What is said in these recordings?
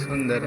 सुंदर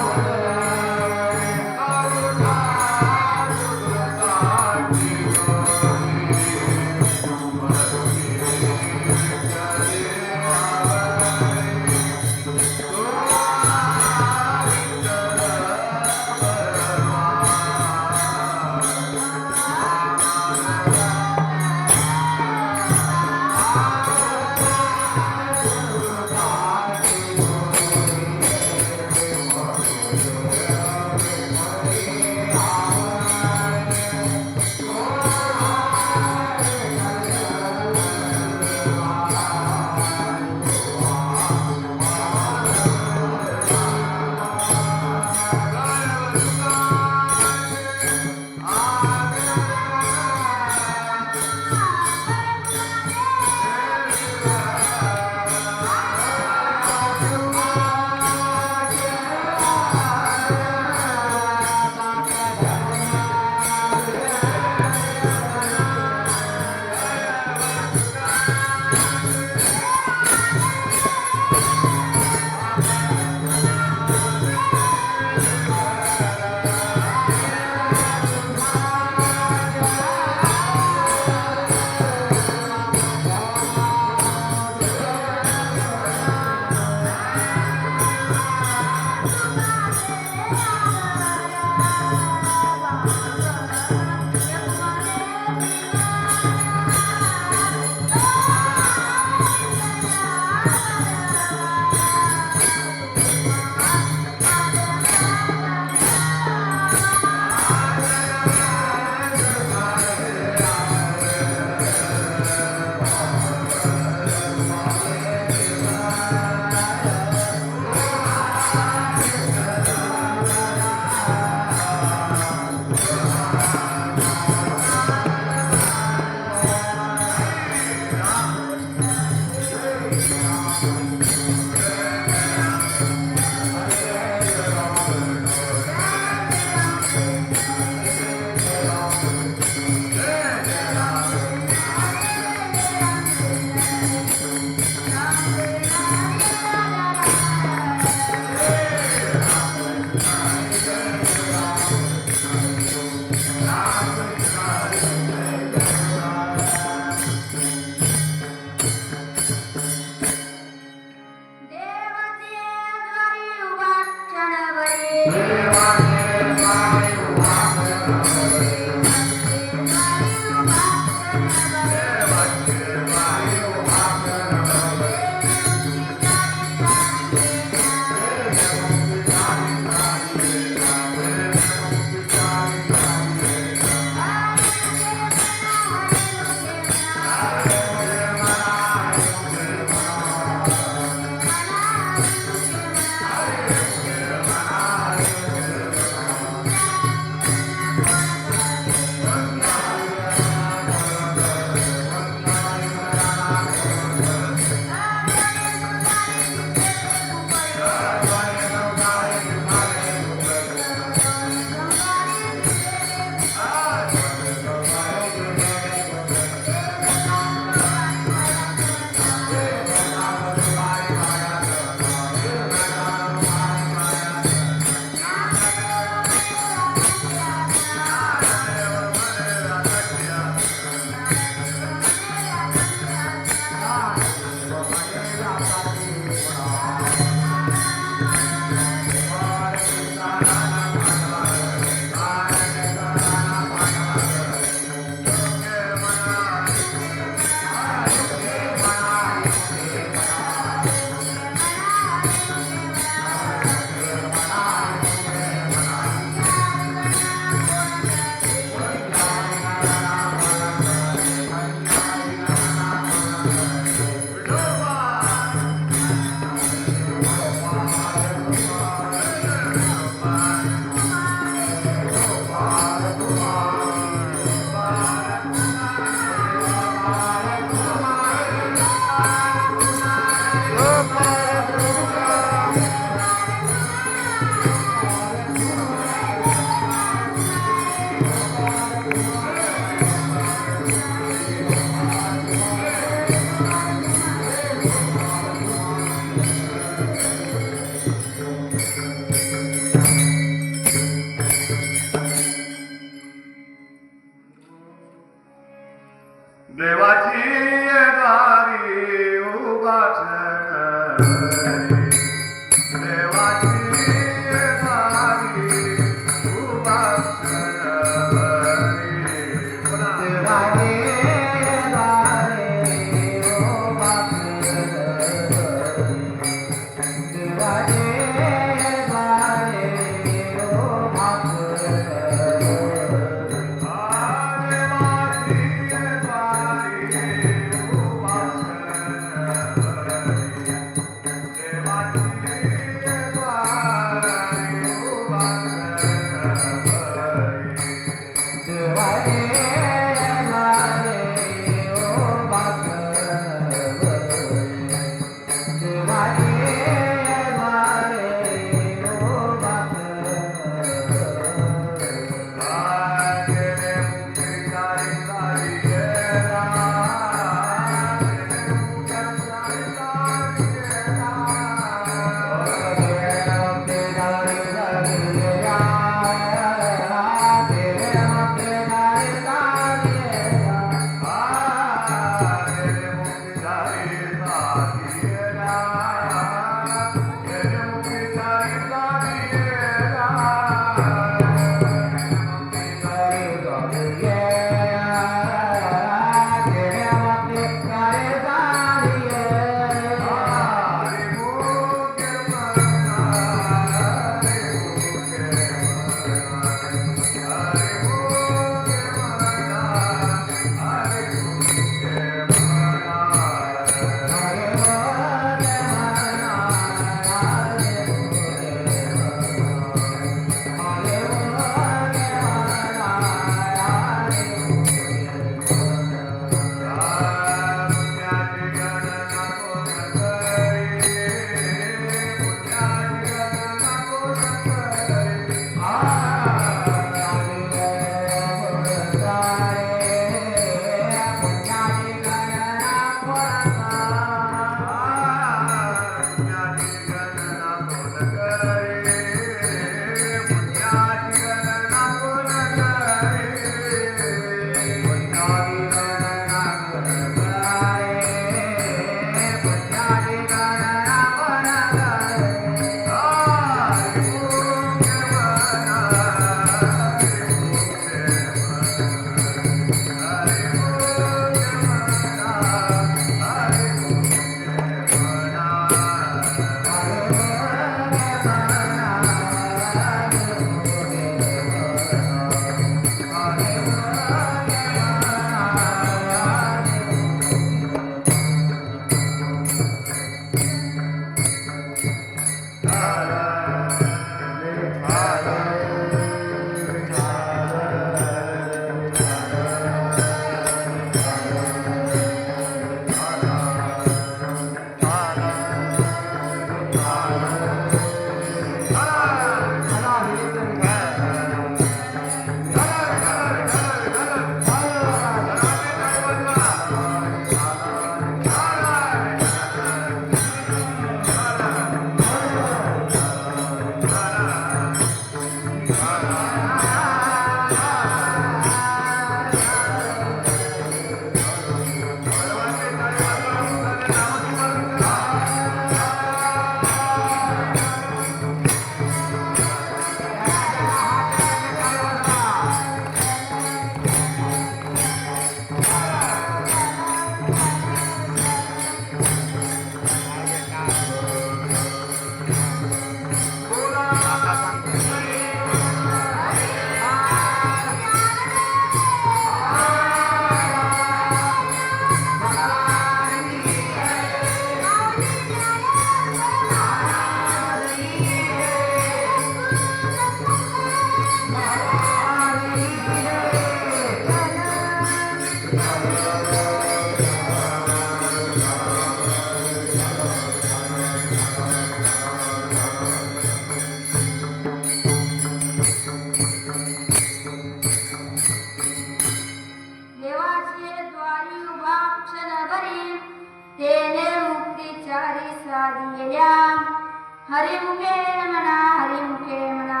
हरिमुखे म्हणा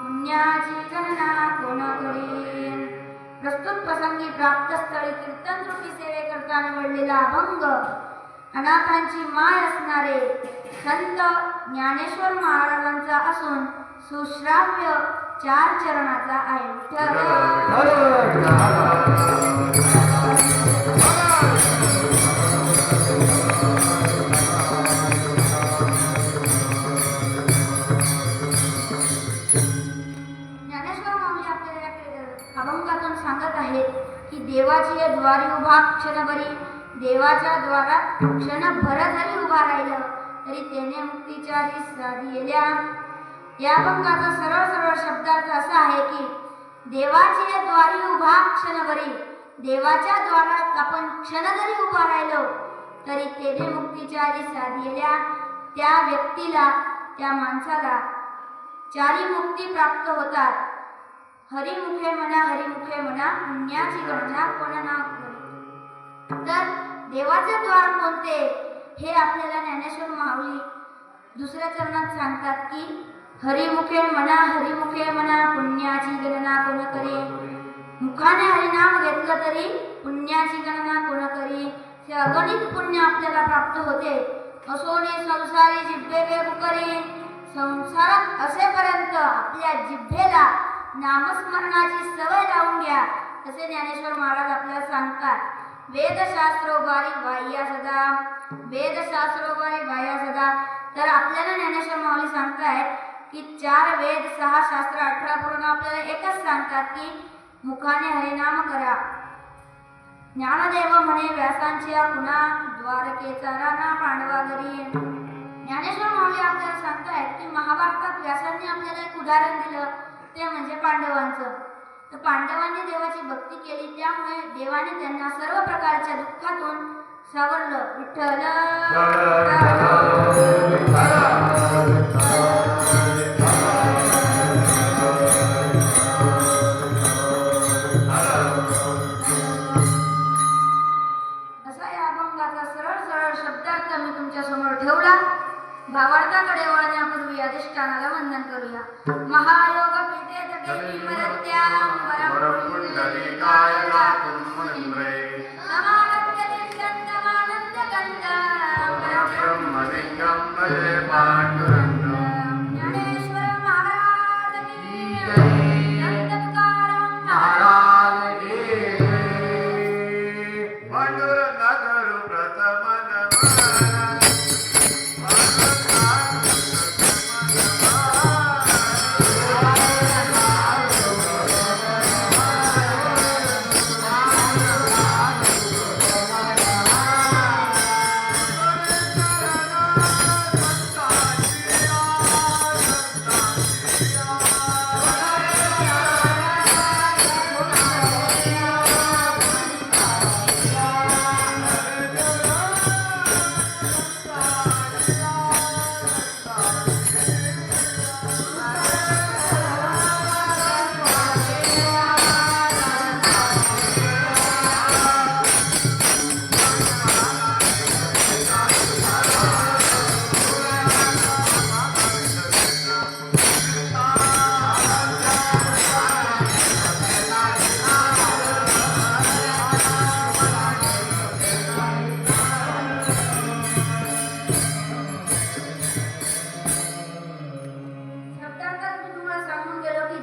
पुण्याची गणना कोण करीन. प्रस्तुत प्रसंगी प्राप्त स्थळी कीर्तन रूपी सेवेकरता निवडलेला अभंग अनाथांची माय असणारे संत ज्ञानेश्वर महाराजांचा असून सुश्राव्य 4 चरणाचा आहे. आहेत की देवाची द्वारी उभा क्षणभरी, देवाच्या द्वारात क्षणभर जरी उभा राहिलं तरी तेने मुक्तीच्या साधिल्या. या अभंगाचा सरळ सरळ शब्दार्थ असा आहे की देवाची द्वारी उभा क्षणभरी, देवाच्या द्वारात आपण क्षण जरी उभा राहिलो तरी तेने मुक्तीच्या साधिल्या. त्या व्यक्तीला, त्या माणसाला चारी मुक्ती प्राप्त होतात. हरिमुखे म्हणा पुण्याची गणना कोण ना करी. तर देवाचे द्वार कोणते हे आपल्याला ज्ञानेश्वर माऊली दुसऱ्या चरणात सांगतात की हरिमुखे म्हणा पुण्याची गणना कोण करी. मुखाने हरिनाम घेतलं तरी पुण्याची गणना कोण करी. हे अगणित पुण्य आपल्याला प्राप्त होते. असोने संसारी जिभे बेबुकरी, संसारात असेपर्यंत आपल्या जिभेला नामस्मरणाची सवय लावून घ्या असे ज्ञानेश्वर महाराज आपल्याला सांगतात. वेदशास्त्रोबारी बाह्य सदा, वेदशास्त्रोबारी बाह्य सदा. तर आपल्याला ज्ञानेश्वर माऊली सांगतायत की 4 वेद 6 शास्त्र 18 पुराण आपल्याला एकच सांगतात की मुखाने हरिनाम करा. ज्ञानदेव म्हणे व्यासांच्या पुन्हा द्वारकेचा राणा पांडवा घरी. ज्ञानेश्वर माऊली आपल्याला सांगतायत की महाभारतात व्यासांनी आपल्याला एक उदाहरण दिलं, ते म्हणजे पांडवांचं. तर पांडवांनी देवाची भक्ती केली, त्यामुळे देवाने त्यांना सर्व प्रकारच्या दुःखातून सावरलं. विठ्ठल असा या अभंगाचा सरळ सरळ शब्दार्थ मी तुमच्या समोर ठेवला. भावार्थाकडे वळण्यापूर्वी अधिष्ठानाला वंदन करूया. महायोग पीठे तटे मरत्यां वरपुंडरीकाय राकुंभनिम्रे समागत्य निष्कंदमानंद गंधं परब्रह्मलिंगं भजे पांडुरंगं. ज्ञानेश्वर महाराज की जय. संत तुकाराम महाराज की जय. पांडुरंगा करू प्रथम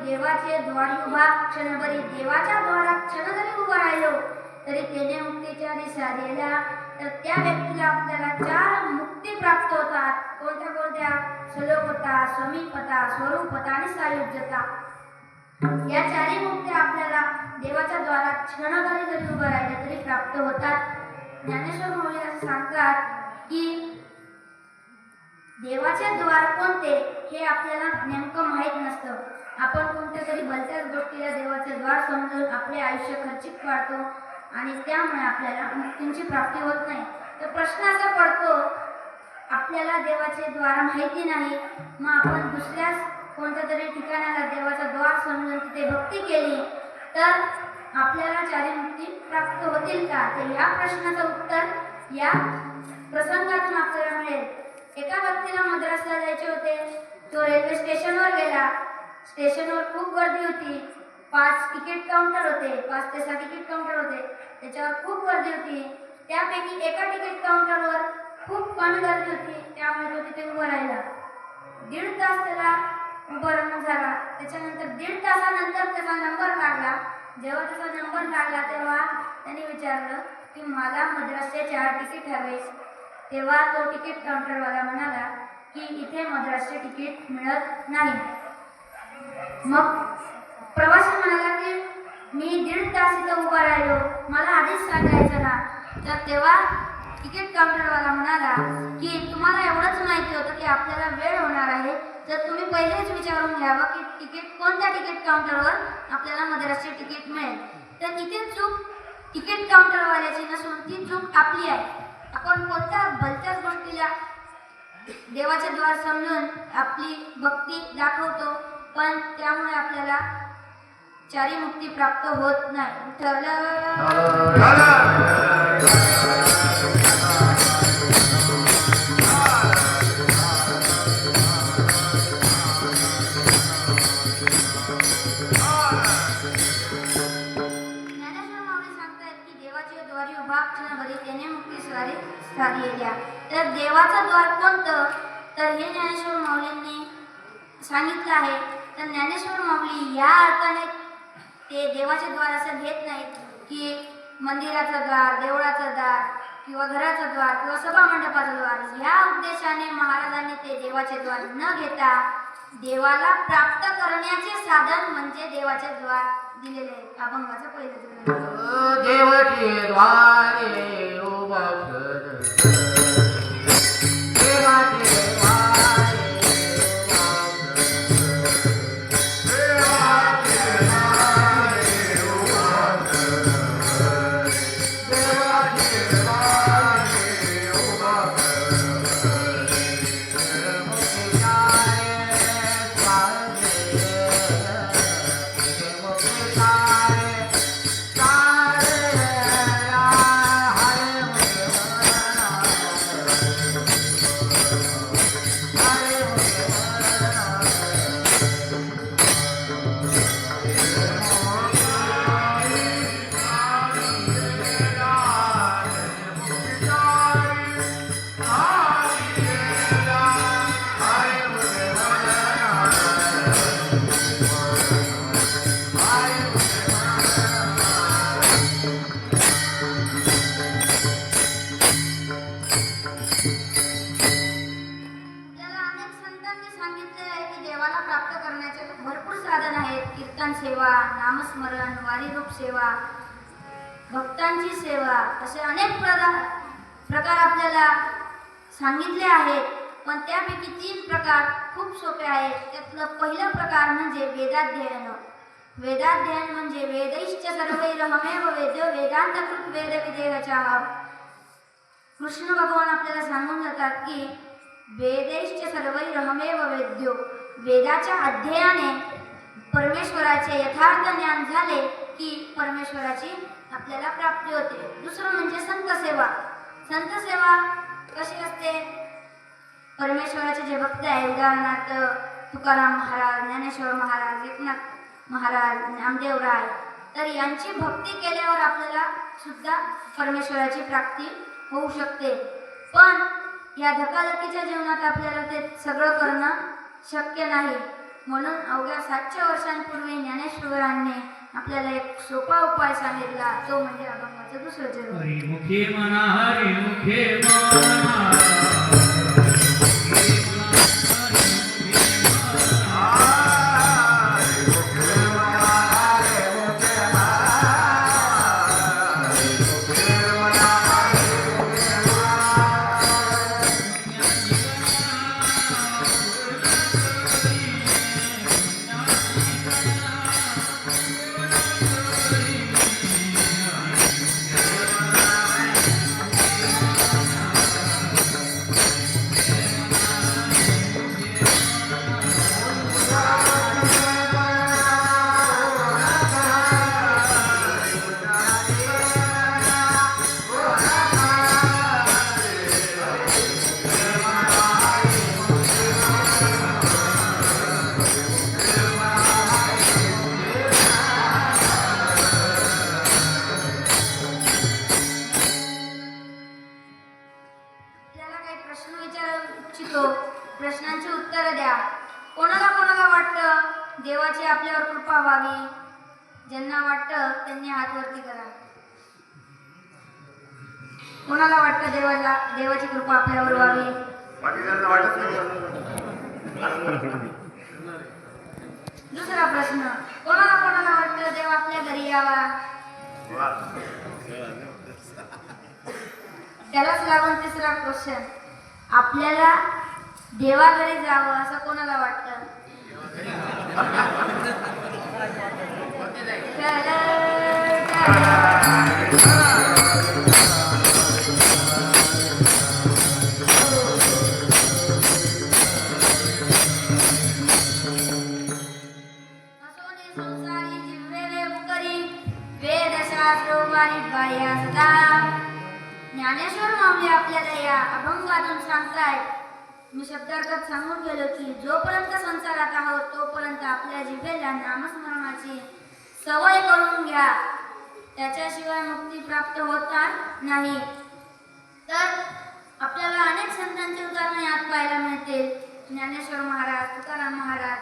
देवाचे द्वारी उभा क्षणभरी, देवाच्या द्वारात क्षण जरी उभा राहिलो तरी तेने मुक्तीच्या दिशा दिल्या. तर त्या व्यक्तीला आपल्याला 4 मुक्ती प्राप्त होतात. कोणत्या कोणत्या? सलोपता, समीपता, स्वरूपता आणि सायुज्यता. या 4 मुक्ती आपल्याला देवाच्या द्वारात क्षणभरी जरी उभा राहिलं तरी प्राप्त होतात. ज्ञानेश्वर माऊली असं सांगतात की देवाचे द्वार कोणते हे आपल्याला नेमकं माहीत नसतं. आपण कोणत्या तरी भलत्याच गोष्टीला देवाचे द्वार समजून आपले आयुष्य खर्चिक पाडतो आणि त्यामुळे आपल्याला मुक्तीची प्राप्ती होत नाही. तर प्रश्न असा पडतो, आपल्याला देवाचे द्वार माहिती नाही, मग आपण दुसऱ्याच कोणत्या तरी ठिकाणाला देवाचा द्वार समजून तिथे भक्ती केली तर आपल्याला 4 मुक्ती प्राप्त होतील का? तर या प्रश्नाचं उत्तर या प्रसंगातून आपल्याला मिळेल. एका व्यक्तीला मद्रासला जायचे होते. तो रेल्वे स्टेशनवर गेला. स्टेशनवर खूप गर्दी होती. 5 तिकीट काउंटर होते, 5 ते 6 तिकीट काउंटर होते. त्याच्यावर खूप गर्दी होती. त्यापैकी एका तिकीट काउंटरवर खूप कमी गर्दी होती, त्यामुळे तो तिथे उभा राहिला. 1.5 तास त्याला उभं राहणं झाला. त्याच्यानंतर 1.5 तासानंतर त्याचा नंबर लागला. जेव्हा त्याचा नंबर लागला तेव्हा त्याने विचारलं की मला मद्रासचे 4 तिकीट हवे. तेव्हा तो तिकीट काउंटरवाला म्हणाला की इथे मद्रासचे तिकीट मिळत नाही. मग प्रवासी म्हणाला की मी 1.5 तास इथं उभा राहिलो, मला आधीच सांगायचं ना. तर तेव्हा तिकीट काउंटरवाला म्हणाला की तुम्हाला एवढंच माहिती होतं की आपल्याला वेळ होणार आहे, तर तुम्ही पहिलेच विचारून घ्यावं की कोणत्या तिकीट काउंटरवर आपल्याला मद्रासचे तिकीट मिळेल. तर इथे चूक तिकीट काउंटरवाल्याची नसून ती चूक आपली आहे. आपण कोणत्या भलत्याच गोष्टीला देवाचे द्वार समजून आपली भक्ती दाखवतो, पण त्यामुळे आपल्याला चारी मुक्ती प्राप्त होत नाही. ज्ञानेश्वर माऊली सांगतायत की देवाचे द्वारी उभा क्षणभरी त्याने मुक्ती साधिल्या. तर देवाचं द्वार कोणतं, तर हे ज्ञानेश्वर माऊलींनी सांगितलं आहे. तर ज्ञानेश्वर माऊली या अर्थाने ते देवाचे द्वार असं घेत नाहीत की मंदिराचं द्वार, देवळाचं द्वार किंवा घराचं द्वार किंवा सभा मंडपाचं द्वार. या उद्देशाने महाराजांनी ते देवाचे द्वार न घेता देवाला प्राप्त करण्याचे साधन म्हणजे देवाचे द्वार दिलेले आहे. अभंगाचं पहिलं देवाचे द्वारे उभा देवाचे कीर्तन सेवा, नामस्मरण, वारीरूप सेवा, भक्तांची सेवा असे अनेक प्रकार आपल्याला सांगितले आहेत. पण त्यापैकी 3 प्रकार खूप सोपे आहेत. त्यातलं पहिला प्रकार म्हणजे वेदाध्ययन. वेदाध्ययन म्हणजे वेदैश्च सर्वैरहमेव वेद्यो वेदांतकृत वेद विदेहचः. कृष्ण भगवान आपल्याला सांगून जातात की वेदैश्च सर्वैरहमेव वेद्यो, वेदाच्या अध्ययनाने परमेश्वराचे यथार्थ ज्ञान झाले की परमेश्वराची आपल्याला प्राप्ती होते. दुसरं म्हणजे संत सेवा. संत सेवा कशी असते? परमेश्वराचे जे भक्त आहे, उदाहरणार्थ तुकाराम महाराज, ज्ञानेश्वर महाराज, एकनाथ महाराज, नामदेवराय, तर यांची भक्ती केल्यावर आपल्याला सुद्धा परमेश्वराची प्राप्ती होऊ शकते. पण या धकाधकीच्या जीवनात आपल्याला ते सगळं करणं शक्य नाही. म्हणून अवघ्या 700 वर्षांपूर्वी ज्ञानेश्वरांनी आपल्याला एक सोपा उपाय सांगितला, तो म्हणजे अभंगाचं दुसरं चरण. हरिमुखे म्हणा, हरिमुखे म्हणा. प्रश्नांची उत्तरं द्या. कोणाला कोणाला वाटतं देवाची आपल्यावर कृपा व्हावी? ज्यांना वाटतं त्यांनी हात वरती करा. कोणाला वाटतं देवाची कृपा आपल्यावर व्हावी? बाकीच्यांना वाटत नाही. दुसरा प्रश्न, कोणाला कोणाला वाटतं देव आपल्या घरी घ्यावा. वा. त्यालाच लागून तिसरा क्वेश्चन, आपल्याला देवाघरी जावं असं कोणाला वाटतं? असोने संसारी जिव्हे वे मुकरी, वेदशास्त्रो वाणी बाह्या सदा. ज्ञानेश्वर माऊली आपल्याला या अभंगातून सांगतायत, मी शब्दार्थात सांगून गेलो की जोपर्यंत संसारात आहोत तोपर्यंत आपल्या जिभेला नामस्मरणाची सवय करून घ्या, त्याच्याशिवाय मुक्ती प्राप्त होणार नाही. तर आपल्याला अनेक संतांची उदाहरणे यात पाहायला मिळते. ज्ञानेश्वर महाराज, तुकाराम महाराज,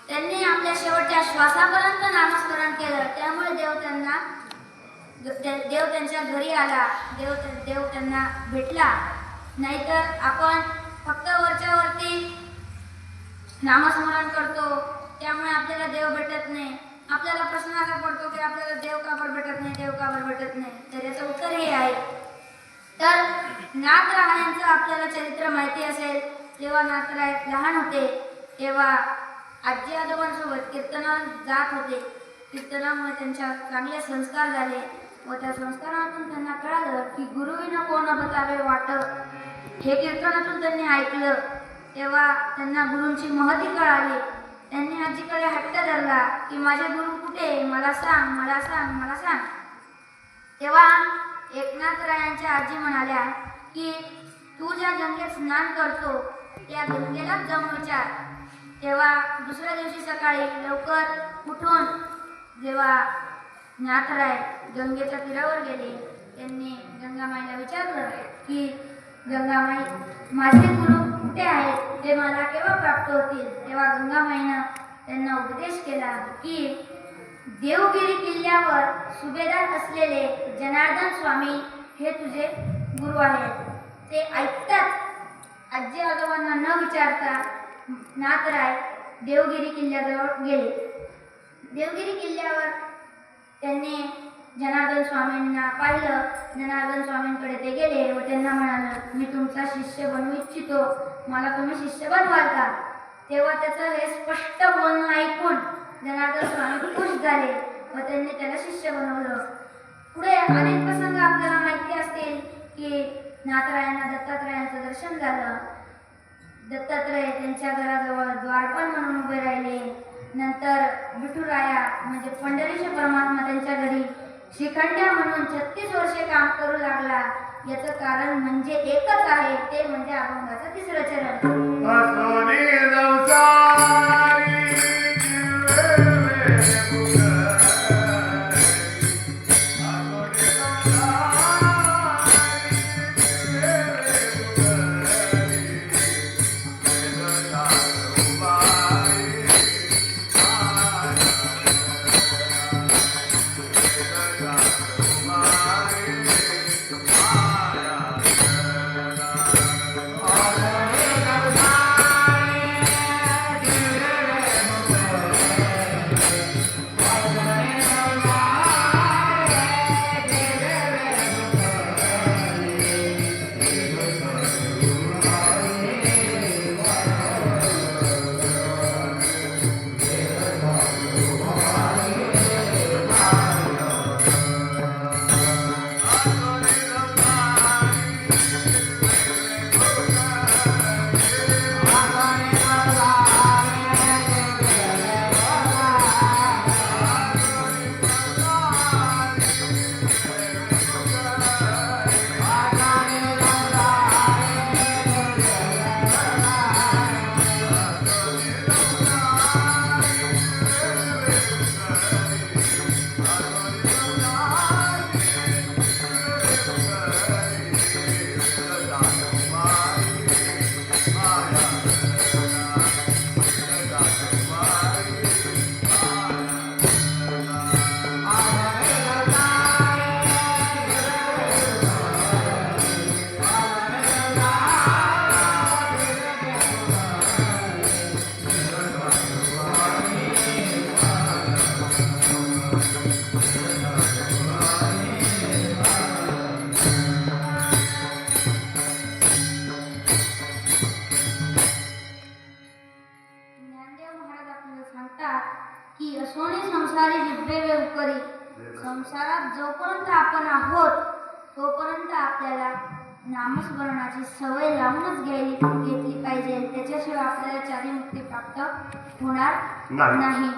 त्यांनी आपल्या शेवटच्या श्वासापर्यंत नामस्मरण केलं, त्यामुळे देव त्यांच्या घरी आला, देव त्यांना भेटला. नाहीतर आपण फक्त वरच्या वरती नामस्मरण करतो, त्यामुळे आपल्याला देव भेटत नाही. आपल्याला प्रश्न असा पडतो की आपल्याला देव का बरं भेटत नाही, देव का बरं भेटत नाही. तर याचं उत्तर हे आहे. तर नाथराय यांचं आपल्याला चरित्र माहिती असेल. जेव्हा नाथराय लहान होते तेव्हा आजी आजोबांसोबत कीर्तनात जात होते. कीर्तनामुळे त्यांच्या चांगले संस्कार झाले व त्या संस्कारातून त्यांना कळालं की गुरुविना कोण बतावे वाट. हे कीर्तनातून त्यांनी ऐकलं तेव्हा त्यांना गुरूंची महती कळाली. त्यांनी आजीकडे हट्ट धरला की माझे गुरु कुठे, मला सांग, मला सांग, मला सांग. तेव्हा एकनाथरायांच्या आजी म्हणाल्या की तू ज्या गंगेत स्नान करतो त्या गंगेलाच जाऊन विचार. तेव्हा दुसऱ्या दिवशी सकाळी लवकर उठून जेव्हा नाथराय गंगेच्या तीरावर गेले, त्यांनी गंगामाईला विचारलं की गंगामाई, माझे गुरु कुठे आहेत, ते मला केव्हा प्राप्त होतील. तेव्हा गंगामाईनं त्यांना उपदेश केला की देवगिरी किल्ल्यावर सुभेदार असलेले जनार्दन स्वामी हे तुझे गुरु आहेत. ते ऐकताच आजी आजोबांना न विचारता नाथराय देवगिरी किल्ल्याजवळ गेले. देवगिरी किल्ल्यावर त्यांनी जनार्दन स्वामींना पाहिलं. जनार्दन स्वामींकडे ते गेले व त्यांना म्हणाले, मी तुमचा शिष्य बनू इच्छितो, मला तुम्ही शिष्य बनवाल का. तेव्हा त्याचं हे स्पष्ट बोलणं ऐकून जनार्दन स्वामी खुश झाले व त्यांनी त्याला शिष्य बनवलं. पुढे अनेक प्रसंग आपल्याला माहिती असतील की नाथरायांना दत्तात्रयांचं दर्शन झालं. दत्तात्रय त्यांच्या घराजवळ द्वारपाल म्हणून उभे राहिले. नंतर विठुराया म्हणजे पंढरीचे परमात्मा त्यांच्या घरी शिखंड्या म्हणून 36 वर्षे काम करू लागला. याचं कारण म्हणजे एकच आहे, ते म्हणजे अभंगाचं तिसरं चरण. असोनी संसारी जिव्हे वे मुकरी, असोनी संसारी जिव्हे वे मुकरी, वेदशास्त्र उभारी माया. म्हणतात की असोनी संसारी जिब्बे वे उपरी. संसारात जोपर्यंत आपण आहोत तोपर्यंत आपल्याला नामस्मरणाची सवय लावूनच घेतली पाहिजे. त्याच्याशिवाय आपल्याला चारिमुक्ती प्राप्त होणार नाही.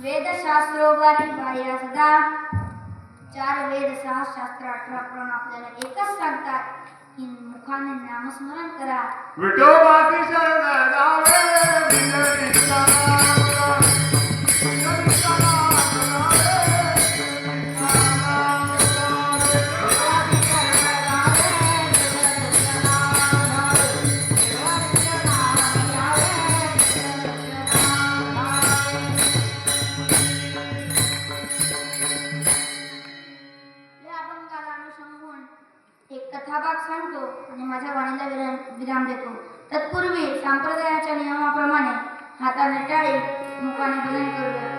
वेदशास्त्रोबारी बाह्य सदा 4 वेद 6 शास्त्र 18 पुराण आपल्याला एकच सांगतात की मुखाने नामस्मरण करा. विठोबाची शरण जावे विठ्ठलाचा नाम. विठ्ठलाचा नाम जावे, विठ्ठलाचा नाम जावे. देवाची शरण जावे, विठ्ठलाचे नाम घ्यावे. देवाचे नाम घ्यावे, विठ्ठलाचे नाम घ्यावे. या अभंगाला अनुसंगून एक कथाभाग सांगतो आणि माझ्या वाणीला विराम देतो. तत्पूर्वी संप्रदायाच्या नियमाप्रमाणे हाताने टाळी मुखाने भजन करूया.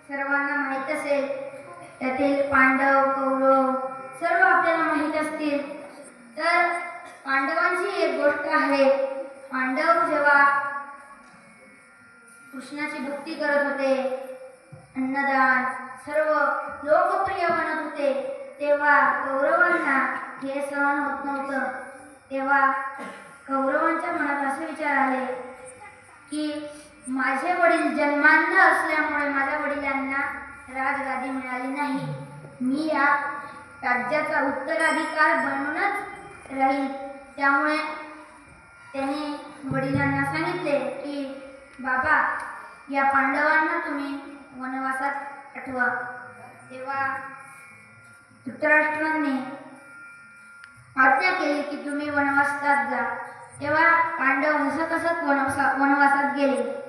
सर्वांना माहीत असेल. त्यातील पांडव कौरव सर्व आपल्याला माहीत असतील. तर पांडवांची एक गोष्ट आहे. पांडव जेव्हा कृष्णाची भक्ती करत होते, अन्नदान सर्व लोकप्रिय बनत होते, तेव्हा कौरवांना हे सहन होत नव्हतं. तेव्हा कौरवांच्या मनात असे विचार आले की माझे वडील जन्मांध असल्यामुळे माझ्या वडिलांना राजगादी मिळाली नाही. मी या राज्याचा उत्तराधिकार बनूनच राहील. त्यामुळे त्यांनी वडिलांना सांगितले की बाबा, या पांडवांना तुम्ही वनवासात पाठवा. तेव्हा धृतराष्ट्रांनी आज्ञा केली की तुम्ही वनवासात जा. तेव्हा पांडव हसत हसत वनवासात गेले.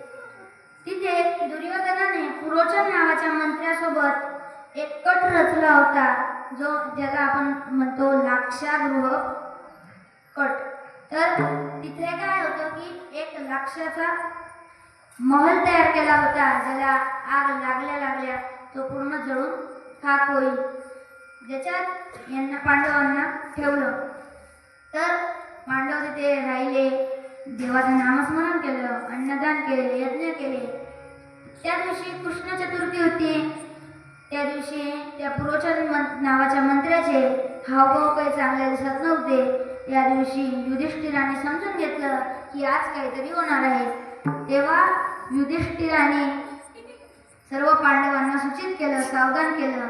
तिथे दुर्योधनाने पुरोचन नावाच्या मंत्र्यासोबत एक कट रचला होता, ज्याला आपण म्हणतो लाक्षागृह कट. तर तिथे काय होतं की एक लाक्षाचा महल तयार केला होता, ज्याला आग लागल्या तो पूर्ण जळून खाक होईल. ज्याच्यात यांना पांडवांना ठेवलं. तर पांडव तिथे राहिले, देवाचं नामस्मरण केलं, अन्नदान केले, यज्ञ केले. त्या दिवशी कृष्ण चतुर्थी होती. त्या दिवशी त्या पुरोचन नावाच्या मंत्र्याचे हावभाव काही चांगले दिसत नव्हते. त्या दिवशी युधिष्ठिराने समजून घेतलं की आज काहीतरी होणार आहे. तेव्हा युधिष्ठिराने सर्व पांडवांना सूचित केलं, सावधान केलं.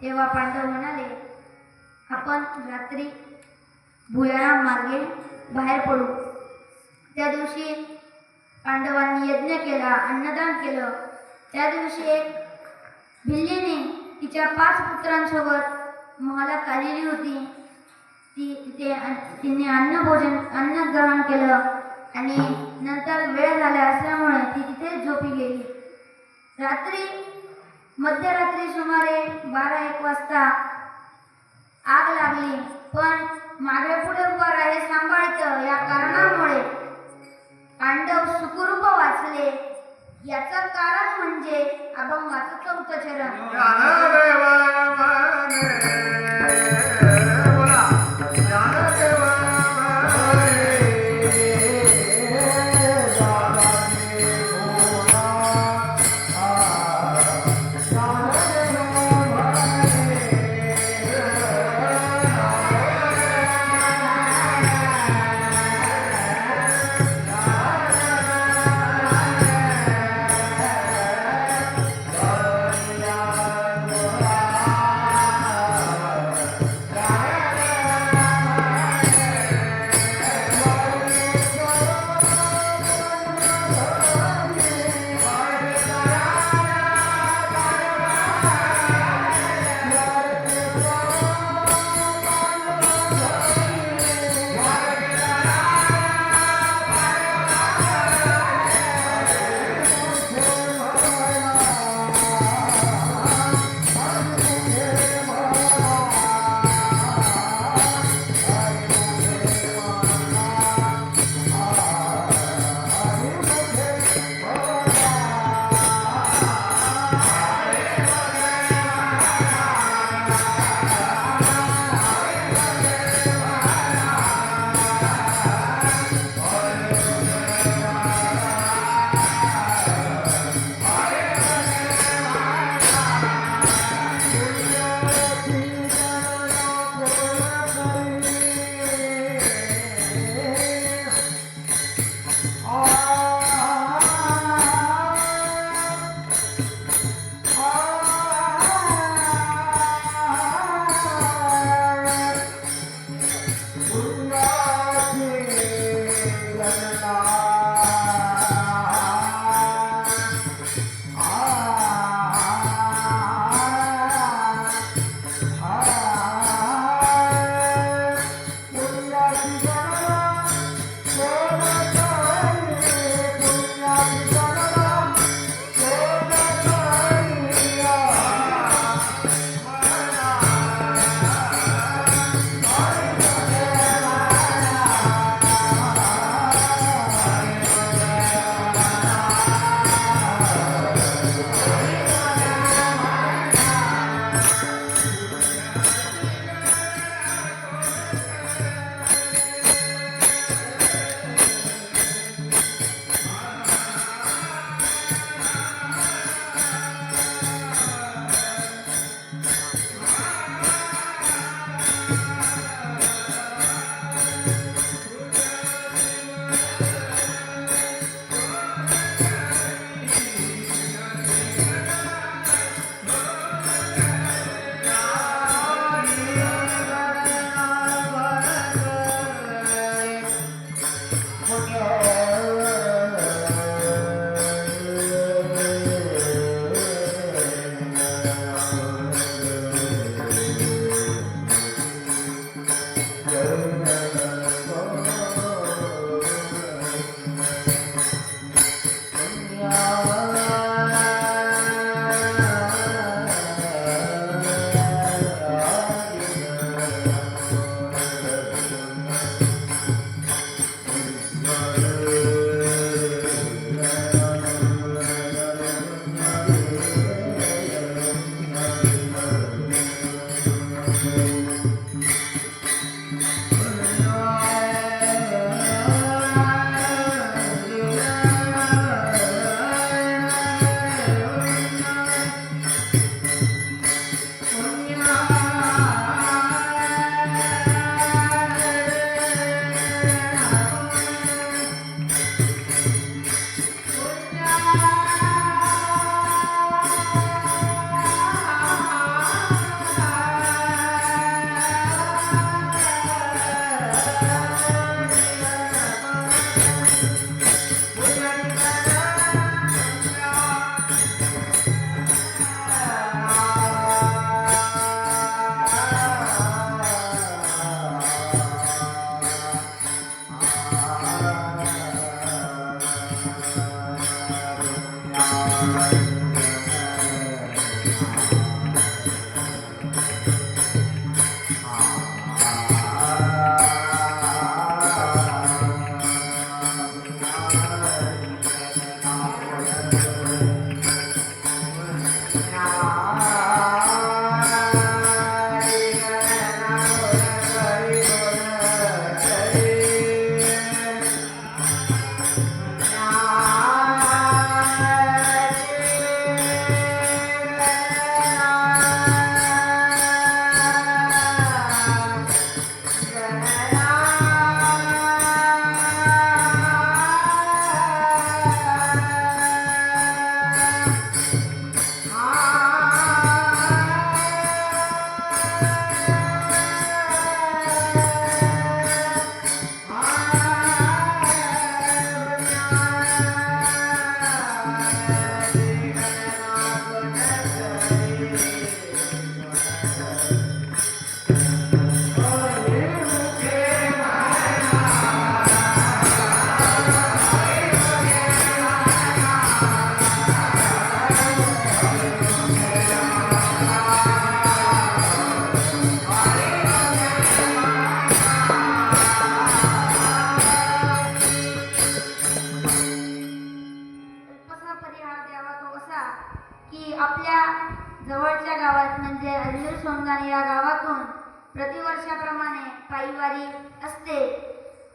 तेव्हा पांडव म्हणाले, आपण रात्री भुयारा मार्गे बाहेर पडू. त्या दिवशी पांडवांनी यज्ञ केला, अन्नदान केलं. त्या दिवशी एक भिल्लीने तिच्या 5 पुत्रांसोबत महालात आलेली होती. तिने अन्न ग्रहण केलं आणि नंतर वेळ झाला असल्यामुळे ती तिथे झोपी गेली. मध्यरात्री सुमारे 12-1 वाजता आग लागली, पण मागे पुढे उभा राहे सांभाळतं या कारणामुळे पांडव सुखरूप वाचले. याचं कारण म्हणजे अभंगाचं 4थं चरण. ज्ञानदेव म्हणे, बोला, ज्ञानदेव म्हणे, दादाजी बोला, ज्ञानदेव म्हणे, कसा परिहार द्यावा तो असा की आपल्या जवळच्या गावात म्हणजे अजमेर सोमनाथ या गावातून प्रतिवर्षाप्रमाणे पायीवारी असते.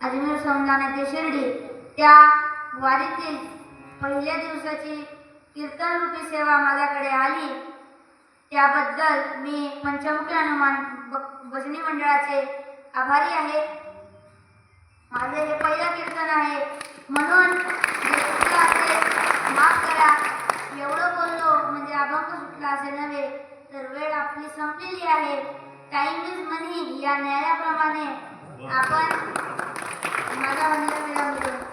अजमेर सोमनाथ ते शिर्डी त्या वारीतील पहिल्या दिवसाची कीर्तनरूपी सेवा माझ्याकडे आली. त्याबद्दल मी पंचमुखी हनुमान भजनी मंडळाचे आभारी आहे. माझे हे पहिलं कीर्तन आहे म्हणून जे चुकलं असेल माफ करा. एवढं बोललो म्हणजे अभंग सुटला असे नव्हे तर वेळ आपली संपलेली आहे. टाइम इज मनी या न्यायाप्रमाणे आपण माझा वंदन विराम देतो.